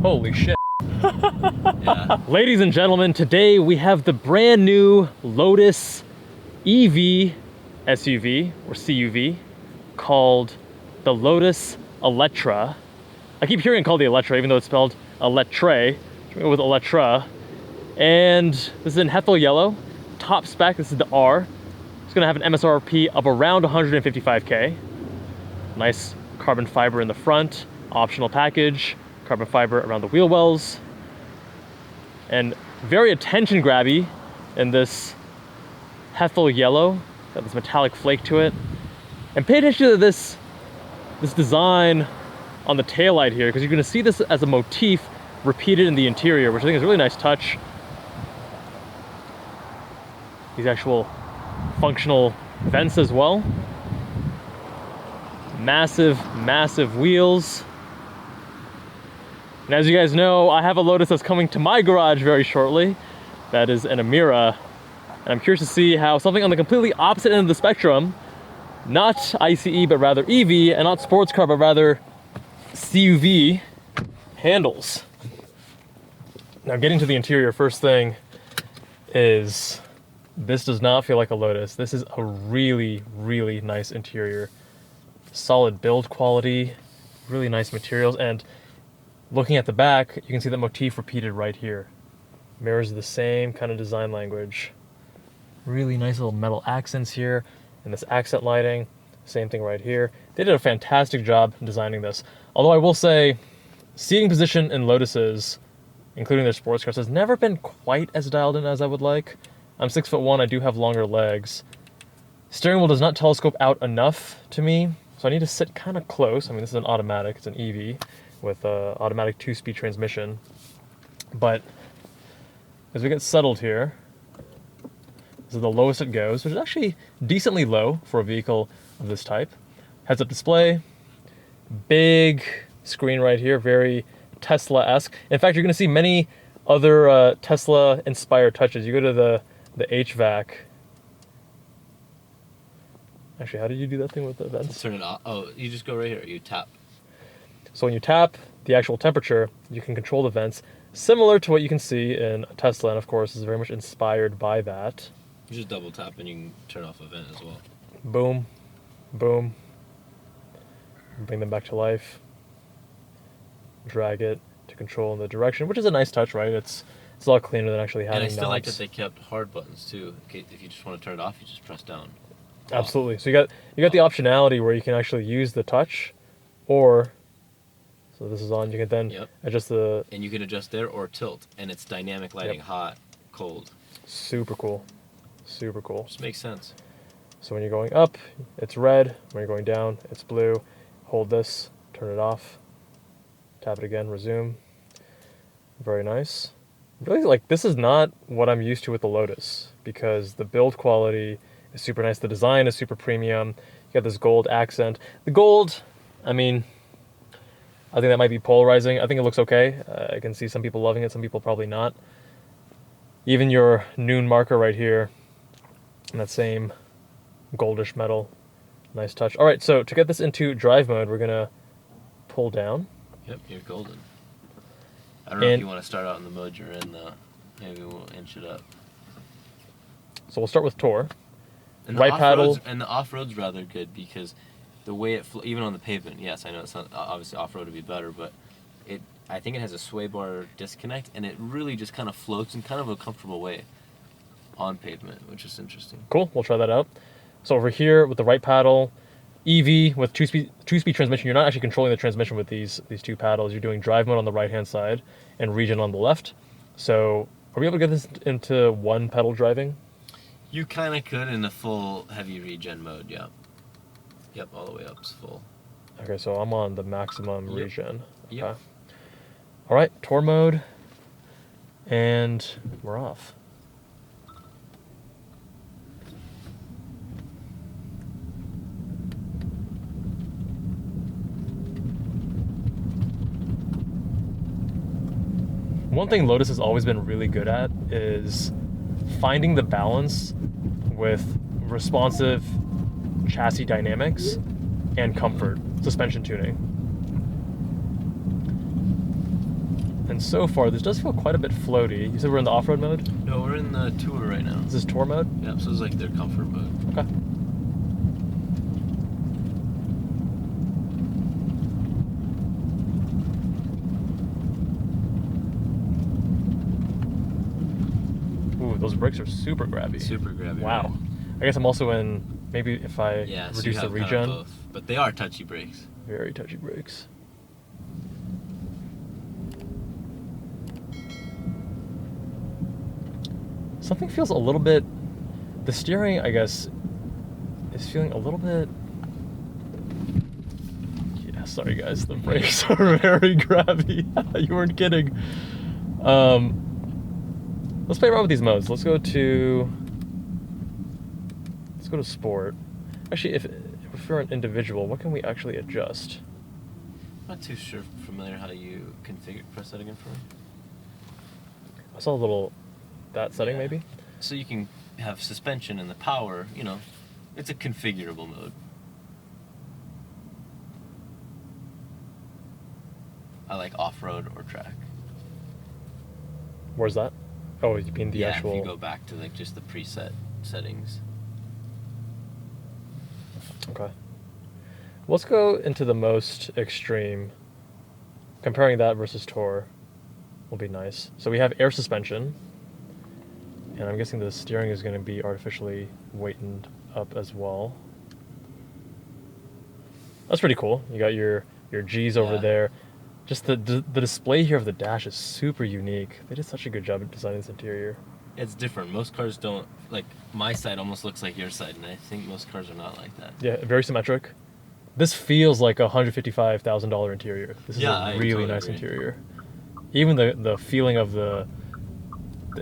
Holy shit. Yeah. Ladies and gentlemen, today we have the brand new Lotus EV SUV or CUV called the Lotus Eletre. I keep hearing it called the Eletre even though it's spelled Eletre. With Eletre. And this is in Hethel yellow. Top spec, this is the R. It's gonna have an MSRP of around 155K. Nice carbon fiber in the front, optional package, carbon fiber around the wheel wells. And very attention grabby in this Hethel yellow. Got this metallic flake to it. And pay attention to this design on the taillight here, because you're gonna see this as a motif repeated in the interior, which I think is a really nice touch. These actual functional vents as well. Massive, massive wheels. And as you guys know, I have a Lotus that's coming to my garage very shortly. That is an Emira. And I'm curious to see how something on the completely opposite end of the spectrum, not ICE, but rather EV, and not sports car, but rather CUV, handles. Now getting to the interior, first thing is, this does not feel like a Lotus. This is a really, really nice interior. Solid build quality, really nice materials, and looking at the back, you can see the motif repeated right here. Mirrors the same kind of design language. Really nice little metal accents here, and this accent lighting, same thing right here. They did a fantastic job designing this. Although I will say, seating position in Lotuses, including their sports cars, has never been quite as dialed in as I would like. I'm 6'1", I do have longer legs. Steering wheel does not telescope out enough to me, so I need to sit kind of close. I mean, this is an automatic, it's an EV with an automatic 2-speed transmission. But as we get settled here, this is the lowest it goes, which is actually decently low for a vehicle of this type. Heads-up display, big screen right here, very Tesla-esque. In fact, you're going to see many other Tesla-inspired touches. You go to the HVAC. Actually, how did you do that thing with the vents? Turn it off. Oh, you just go right here. You tap. So when you tap the actual temperature, you can control the vents, similar to what you can see in a Tesla, and of course is very much inspired by that. You just double tap and you can turn off a vent as well. Boom, boom. Bring them back to life. Drag it to control in the direction, which is a nice touch, right? It's a lot cleaner than actually having And I still like knobs. that they kept hard buttons too. Okay, if you just want to turn it off, you just press down. Absolutely. So you got the optionality where you can actually use the touch, or so this is on. You can then adjust the. And you can adjust there or tilt, and it's dynamic lighting, hot, cold. Super cool. Super cool. Just makes sense. So when you're going up, it's red. When you're going down, it's blue. Hold this, turn it off. Tap it again, resume. Very nice. Really, like, this is not what I'm used to with the Lotus, because the build quality is super nice. The design is super premium. You got this gold accent. The gold, I mean, I think that might be polarizing. I think it looks okay. I can see some people loving it, some people probably not. Even your noon marker right here, in that same goldish metal. Nice touch. All right, so to get this into drive mode, we're gonna pull down. Yep, you're golden. I don't know if you want to start out in the mode you're in, though. Maybe we'll inch it up. So we'll start with Tour. And right paddle. And the off-road's rather good because the way it even on the pavement, yes, I know it's not, obviously off-road would be better, but I think it has a sway bar disconnect, and it really just kind of floats in kind of a comfortable way on pavement, which is interesting. Cool, we'll try that out. So over here with the right paddle, EV with two-speed transmission, you're not actually controlling the transmission with these two paddles. You're doing drive mode on the right-hand side and region on the left. So are we able to get this into one pedal driving? You kind of could in the full heavy regen mode, yeah. Yep, all the way up is full. Okay, so I'm on the maximum regen. Yep. Okay. All right, Tour mode, and we're off. One thing Lotus has always been really good at is finding the balance with responsive chassis dynamics and comfort, suspension tuning. And so far, this does feel quite a bit floaty. You said we're in the off-road mode? No, we're in the tour right now. Is this tour mode? Yeah, so it's like their comfort mode. Okay. Ooh, those brakes are super grabby. Super grabby. Wow. Right? I guess I'm also in, maybe if I Yeah, so reduce you the have regen. kind of both, but they are touchy brakes. Very touchy brakes. Something feels a little bit, the steering, I guess, is feeling a little bit, yeah, sorry guys, the brakes are very grabby. You weren't kidding. Let's play around with these modes. Let's go to sport. Actually, if we're an individual, what can we actually adjust? I'm not too familiar how you configure, press that again for me. I saw a little, that setting Yeah. maybe? So you can have suspension and the power, you know, it's a configurable mode. I like off-road or track. Where's that? Oh, you mean the actual... if you go back to like just the preset settings. Okay. Let's go into the most extreme. Comparing that versus Tour will be nice. So we have air suspension. And I'm guessing the steering is going to be artificially weighted up as well. That's pretty cool. You got your G's over Yeah. there. Just the display here of the dash is super unique. They did such a good job at designing this interior. It's different. Most cars don't, like, my side almost looks like your side, and I think most cars are not like that. Yeah, very symmetric. This feels like a $155,000 interior. This is Yeah, a I really totally nice agree. interior. Even the feeling of the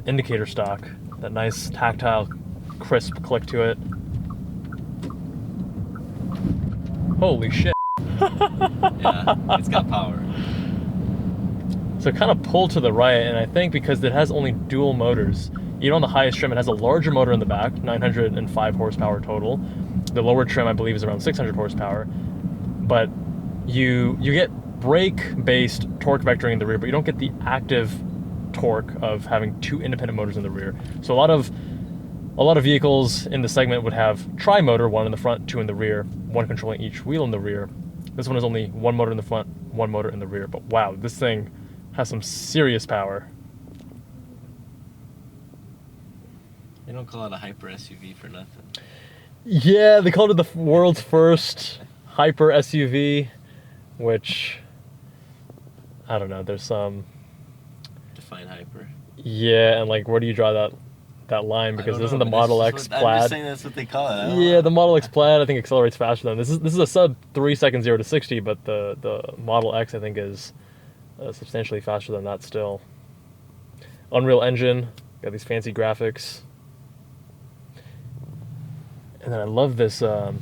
indicator stock, that nice tactile, crisp click to it. Holy shit. Yeah, it's got power. So kind of pulled to the right, and I think because it has only dual motors, even on the highest trim, it has a larger motor in the back, 905 horsepower total. The lower trim, I believe, is around 600 horsepower. But you get brake-based torque vectoring in the rear, but you don't get the active torque of having two independent motors in the rear. So a lot of vehicles in the segment would have tri-motor, one in the front, two in the rear, one controlling each wheel in the rear. This one is only one motor in the front, one motor in the rear. But wow, this thing has some serious power. They don't call it a hyper SUV for nothing. Yeah, they called it the world's first hyper SUV, which, I don't know, there's some... Define hyper. Yeah, and like, where do you draw that line? Because isn't the Model X I'm Plaid? just saying that's what they call it. I don't Yeah, know. the Model X Plaid I think accelerates faster than this. Is a sub 3 seconds 0 to 60, but the Model X I think is substantially faster than that still. Unreal Engine, got these fancy graphics, and then I love this the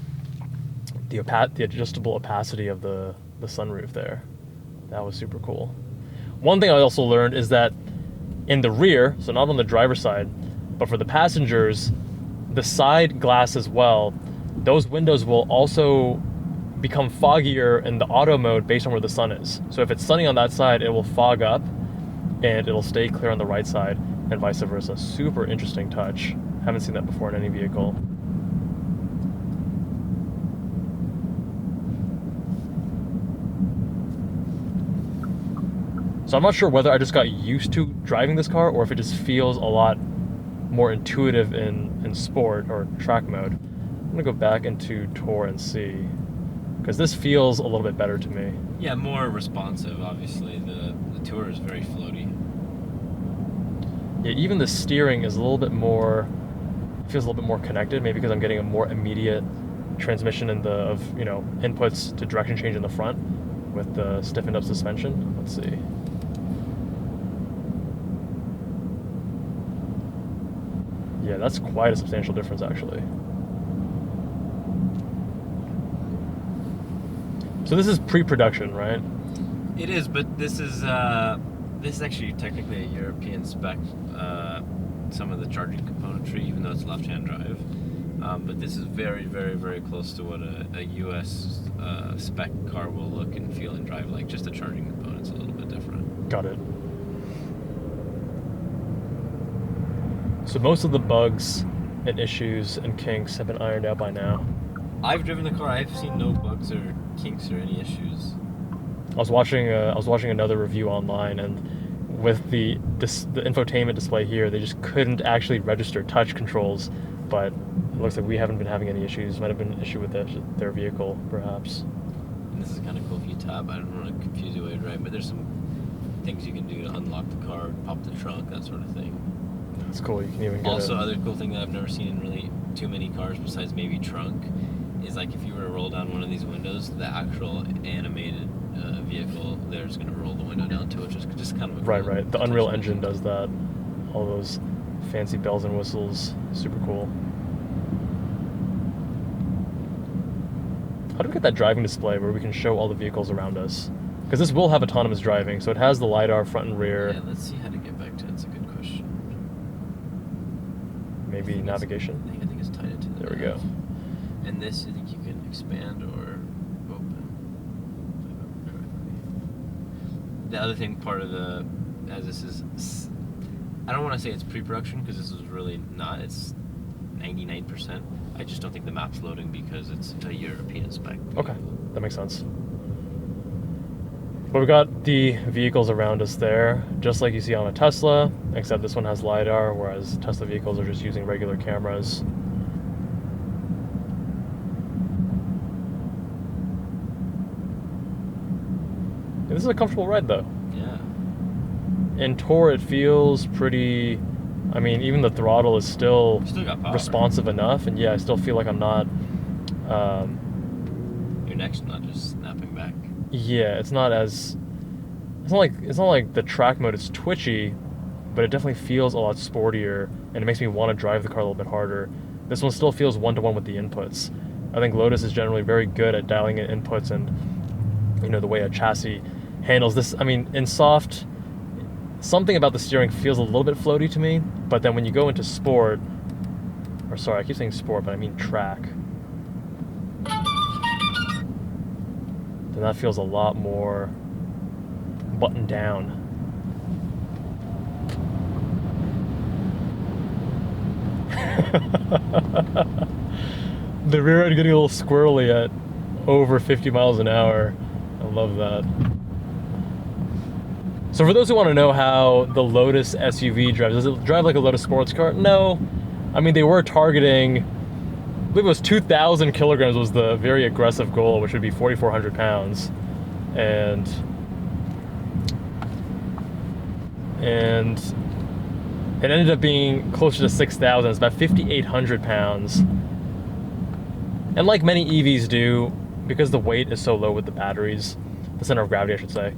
adjustable opacity of the sunroof there. That was super cool. One thing I also learned is that in the rear, so not on the driver's side, but for the passengers, the side glass as well, those windows will also become foggier in the auto mode based on where the sun is. So if it's sunny on that side, it will fog up and it'll stay clear on the right side and vice versa. Super interesting touch. Haven't seen that before in any vehicle. So I'm not sure whether I just got used to driving this car or if it just feels a lot more intuitive in sport or track mode. I'm gonna go back into Tour and see, because this feels a little bit better to me. Yeah, more responsive, obviously. The Tour is very floaty. Yeah, even the steering is a little bit more, feels a little bit more connected, maybe because I'm getting a more immediate transmission of inputs to direction change in the front with the stiffened up suspension. Let's see. Yeah, that's quite a substantial difference, actually. So this is pre-production, right? It is, but this is actually technically a European spec. Some of the charging componentry, even though it's left-hand drive, but this is very, very, very close to what a US spec car will look and feel and drive like. Just the charging component's a little bit different. Got it. So most of the bugs and issues and kinks have been ironed out by now. I've driven the car. I've seen no bugs or kinks or any issues. I was watching another review online, and with the infotainment display here, they just couldn't actually register touch controls. But it looks like we haven't been having any issues. Might have been an issue with their vehicle, perhaps. And this is kind of cool if you tap. I don't want to confuse you away, right? But there's some things you can do to unlock the car, pop the trunk, that sort of thing. That's cool. You can even get Also, other cool thing that I've never seen in really too many cars besides maybe trunk is like if you were to roll down one of these windows, the actual animated vehicle there's going to roll the window down too, which is just kind of a cool right. The Unreal Engine does that. All those fancy bells and whistles, super cool. How do we get that driving display where we can show all the vehicles around us? Because this will have autonomous driving, so it has the LiDAR front and rear. Yeah, let's see how to get back to it. That's a good question. Maybe navigation? I think it's tied into the There we go. And this, you think you can expand or open? The other thing, part of the, as this is, I don't want to say it's pre-production because this is really not. It's 99%. I just don't think the map's loading because it's a European spec. Okay, that makes sense. But we've got the vehicles around us there, just like you see on a Tesla, except this one has LiDAR, whereas Tesla vehicles are just using regular cameras. This is a comfortable ride, though. Yeah. In Tour, it feels pretty... I mean, even the throttle is still got power. Responsive enough, and yeah, I still feel like I'm not... Your neck's not just snapping back. Yeah, it's not like the track mode is twitchy, but it definitely feels a lot sportier, and it makes me want to drive the car a little bit harder. This one still feels one-to-one with the inputs. I think Lotus is generally very good at dialing in inputs and, you know, the way a chassis handles this. I mean, in soft, something about the steering feels a little bit floaty to me, but then when you go into sport, or sorry, I keep saying sport, but I mean track, then that feels a lot more buttoned down. The rear end getting a little squirrely at over 50 miles an hour. I love that. So for those who want to know how the Lotus SUV drives, does it drive like a Lotus sports car? No. I mean, they were targeting, I believe it was 2,000 kilograms was the very aggressive goal, which would be 4,400 pounds. And it ended up being closer to 6,000. It's about 5,800 pounds. And like many EVs do, because the weight is so low with the batteries, the center of gravity, I should say,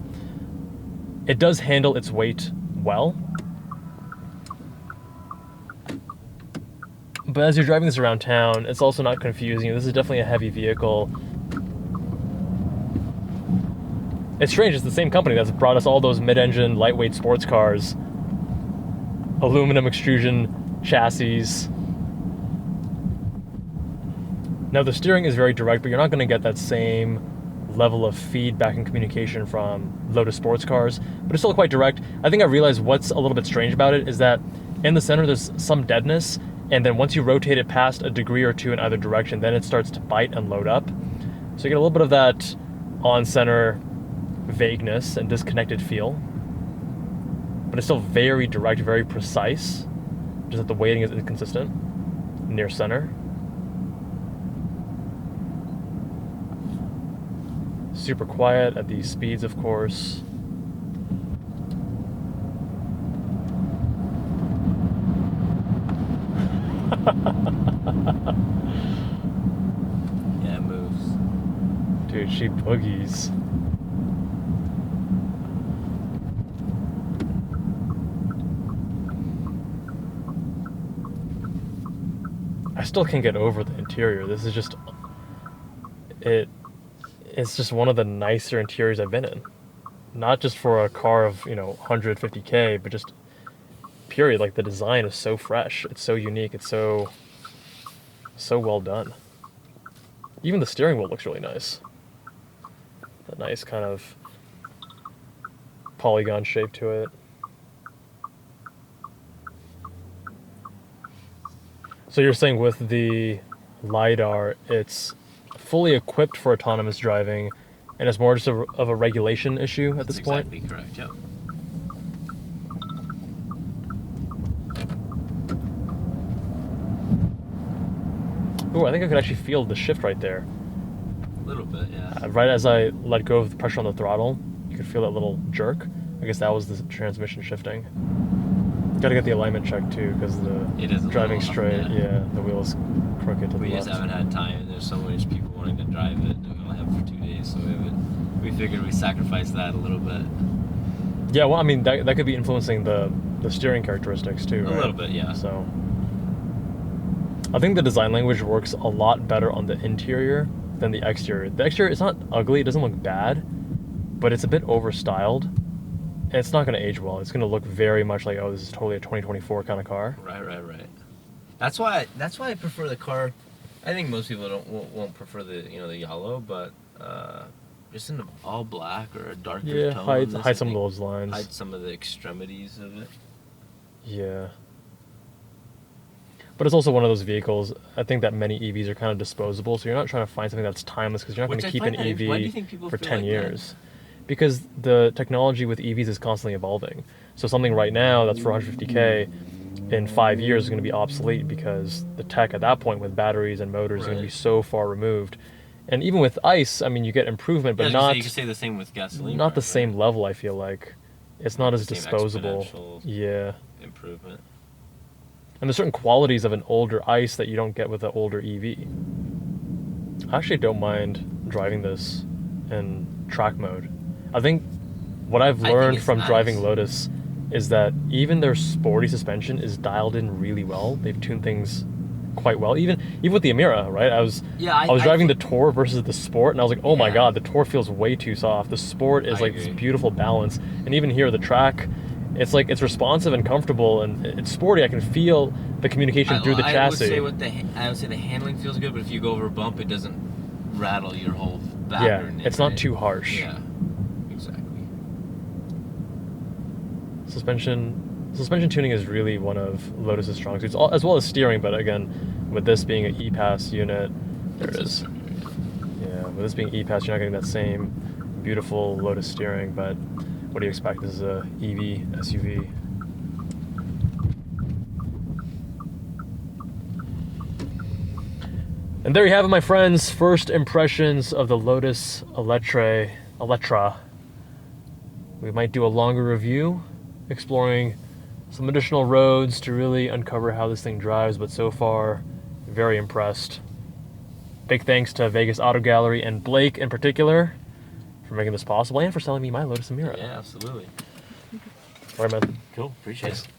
it does handle its weight well. But as you're driving this around town, it's also not confusing. This is definitely a heavy vehicle. It's strange, it's the same company that's brought us all those mid-engine, lightweight sports cars, aluminum extrusion chassis. Now the steering is very direct, but you're not going to get that same level of feedback and communication from Lotus sports cars, but it's still quite direct. I think I realized what's a little bit strange about it is that in the center there's some deadness, and then once you rotate it past a degree or two in either direction, then it starts to bite and load up. So you get a little bit of that on-center vagueness and disconnected feel, but it's still very direct, very precise, just that the weighting is inconsistent near center. Super quiet at these speeds, of course. Yeah, it moves. Dude, she boogies. I still can't get over the interior. This is just... It's just one of the nicer interiors I've been in. Not just for a car of, 150K, but just period. Like, the design is so fresh. It's so unique. It's so well done. Even the steering wheel looks really nice. A nice kind of polygon shape to it. So you're saying with the LiDAR, it's fully equipped for autonomous driving, and it's more just of a regulation issue at That's this point? exactly correct, yeah. Ooh, I think I could actually feel the shift right there. A little bit, yeah. Right as I let go of the pressure on the throttle, you could feel that little jerk. I guess that was the transmission shifting. Got to get the alignment checked too, because It is the a driving little off, straight, yeah. the wheel is crooked to We the just left. haven't had time. There's so many people wanting to drive it, and we only have it for 2 days, so we figured we sacrifice that a little bit. Yeah, well, I mean, that could be influencing the steering characteristics too, A right? little bit, yeah. So, I think the design language works a lot better on the interior than the exterior. The exterior, it's not ugly, it doesn't look bad, but it's a bit overstyled, and it's not going to age well. It's going to look very much like, oh, this is totally a 2024 kind of car. Right. That's why I prefer the car. I think most people won't prefer the the yellow, but just in an all black or a darker Yeah, tone. hide some of those lines. Hide some of the extremities of it. Yeah. But it's also one of those vehicles, I think that many EVs are kind of disposable, so you're not trying to find something that's timeless, because you're not going to keep an Why do you EV think people for feel 10 like years. Because the technology with EVs is constantly evolving. So something right now that's for 150K, in 5 years is going to be obsolete, because the tech at that point with batteries and motors is going to be Right. so far removed. And even with ICE, I mean, you get improvement, but You could say the same with gasoline. not the cars, same right? level, I feel like. It's not The as same disposable. exponential Yeah. improvement. And there's certain qualities of an older ICE that you don't get with an older EV. I actually don't mind driving this in track mode. I think what I've I think learned it's from nice. driving Lotus is that even their sporty suspension is dialed in really well. They've tuned things quite well. Even with the Amira, right? I was driving the Tour versus the Sport, and I was like, oh my Yeah. god, the Tour feels way too soft. The Sport is I like this agree. beautiful balance. And even here, the track, it's like it's responsive and comfortable, and it's sporty. I can feel the communication through the chassis. I would say the handling feels good, but if you go over a bump, it doesn't rattle your whole back. Yeah, or anything, it's not right? too harsh. Yeah, exactly. Suspension tuning is really one of Lotus's strong suits, as well as steering. But again, with this being an E-Pass unit, there it is. Yeah, with this being E-Pass, you're not getting that same beautiful Lotus steering. But what do you expect? This is a EV SUV. And there you have it, my friends. First impressions of the Lotus Eletre. We might do a longer review, exploring some additional roads to really uncover how this thing drives, but so far, very impressed. Big thanks to Vegas Auto Gallery and Blake in particular for making this possible, and for selling me my Lotus Amira. Yeah, absolutely. All right, man. Cool. Appreciate Thanks. it.